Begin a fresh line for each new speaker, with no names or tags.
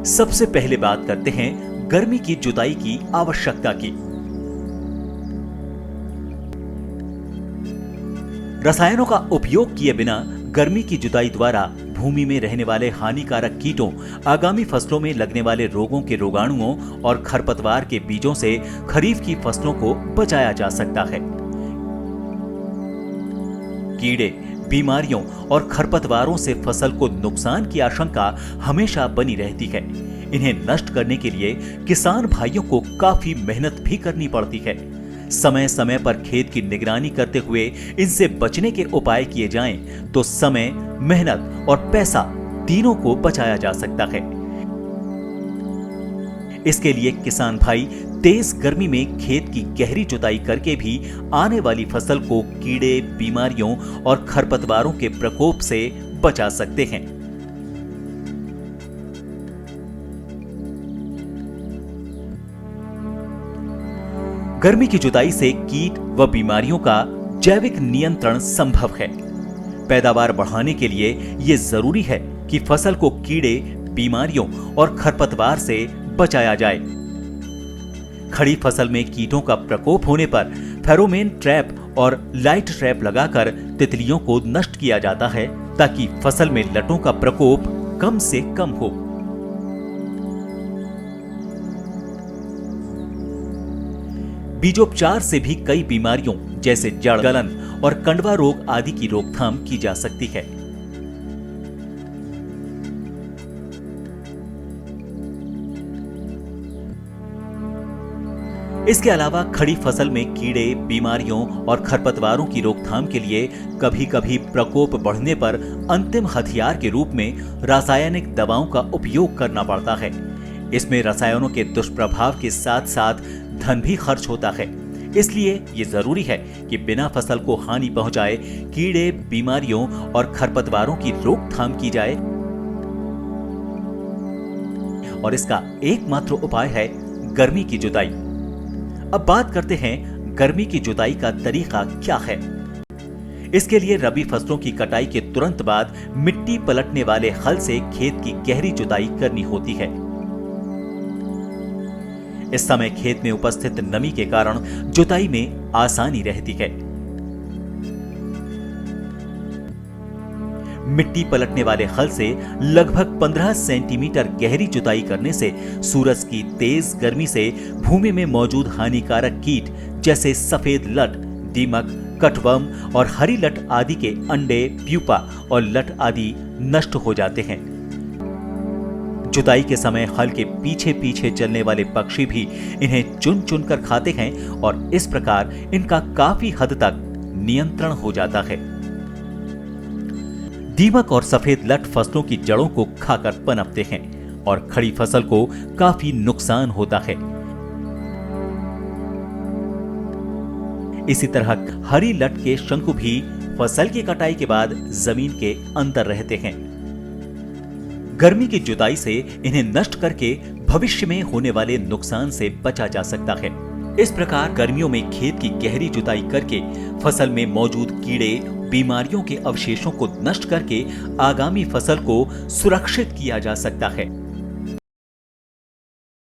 सबसे पहले बात करते हैं गर्मी की जुताई की आवश्यकता की। रसायनों का उपयोग किए बिना गर्मी की जुताई द्वारा भूमि में रहने वाले हानिकारक कीटों, आगामी फसलों में लगने वाले रोगों के रोगाणुओं और खरपतवार के बीजों से खरीफ की फसलों को बचाया जा सकता है। कीड़े, बीमारियों और खरपतवारों से फसल को नुकसान की आशंका हमेशा बनी रहती है। इन्हें नष्ट करने के लिए किसान भाइयों को काफी मेहनत भी करनी पड़ती है। समय समय पर खेत की निगरानी करते हुए इनसे बचने के उपाय किए जाएं तो समय, मेहनत और पैसा तीनों को बचाया जा सकता है। इसके लिए किसान भाई तेज गर्मी में खेत की गहरी जुताई करके भी आने वाली फसल को कीड़े, बीमारियों और खरपतवारों के प्रकोप से बचा सकते हैं। गर्मी की जुताई से कीट व बीमारियों का जैविक नियंत्रण संभव है। पैदावार बढ़ाने के लिए यह जरूरी है कि फसल को कीड़े, बीमारियों और खरपतवार से बचाया जाए। खड़ी फसल में कीटों का प्रकोप होने पर फेरोमेन ट्रैप और लाइट ट्रैप लगाकर तितलियों को नष्ट किया जाता है ताकि फसल में लटों का प्रकोप कम से कम हो। बीजोपचार से भी कई बीमारियों जैसे जड़ गलन और कंडवा रोग आदि की रोकथाम की जा सकती है। इसके अलावा खड़ी फसल में कीड़े, बीमारियों और खरपतवारों की रोकथाम के लिए कभी कभी प्रकोप बढ़ने पर अंतिम हथियार के रूप में रासायनिक दवाओं का उपयोग करना पड़ता है। इसमें रसायनों के दुष्प्रभाव के साथ साथ धन भी खर्च होता है। इसलिए ये जरूरी है कि बिना फसल को हानि पहुंचाए कीड़े, बीमारियों और खरपतवारों की रोकथाम की जाए और इसका एकमात्र उपाय है गर्मी की जुताई। अब बात करते हैं गर्मी की जुताई का तरीका क्या है। इसके लिए रबी फसलों की कटाई के तुरंत बाद मिट्टी पलटने वाले हल से खेत की गहरी जुताई करनी होती है। इस समय खेत में उपस्थित नमी के कारण जुताई में आसानी रहती है। मिट्टी पलटने वाले हल से लगभग 15 सेंटीमीटर गहरी जुताई करने से सूरज की तेज गर्मी से भूमि में मौजूद हानिकारक कीट जैसे सफेद लट, दीमक, कटवर्म और हरी लट आदि के अंडे, प्यूपा और लट आदि नष्ट हो जाते हैं। जुताई के समय हल के पीछे पीछे चलने वाले पक्षी भी इन्हें चुन चुन कर खाते हैं और इस प्रकार इनका काफी हद तक नियंत्रण हो जाता है। दीमक और सफेद लट फसलों की जड़ों को खाकर पनपते हैं और खड़ी फसल को काफी नुकसान होता है। इसी तरह हरी लट के शंकु भी फसल की कटाई के बाद जमीन के अंदर रहते हैं। गर्मी की जुताई से इन्हें नष्ट करके भविष्य में होने वाले नुकसान से बचा जा सकता है। इस प्रकार गर्मियों में खेत की गहरी जुताई करके फसल में मौजूद कीड़े, बीमारियों के अवशेषों को नष्ट करके आगामी फसल को सुरक्षित किया जा सकता है।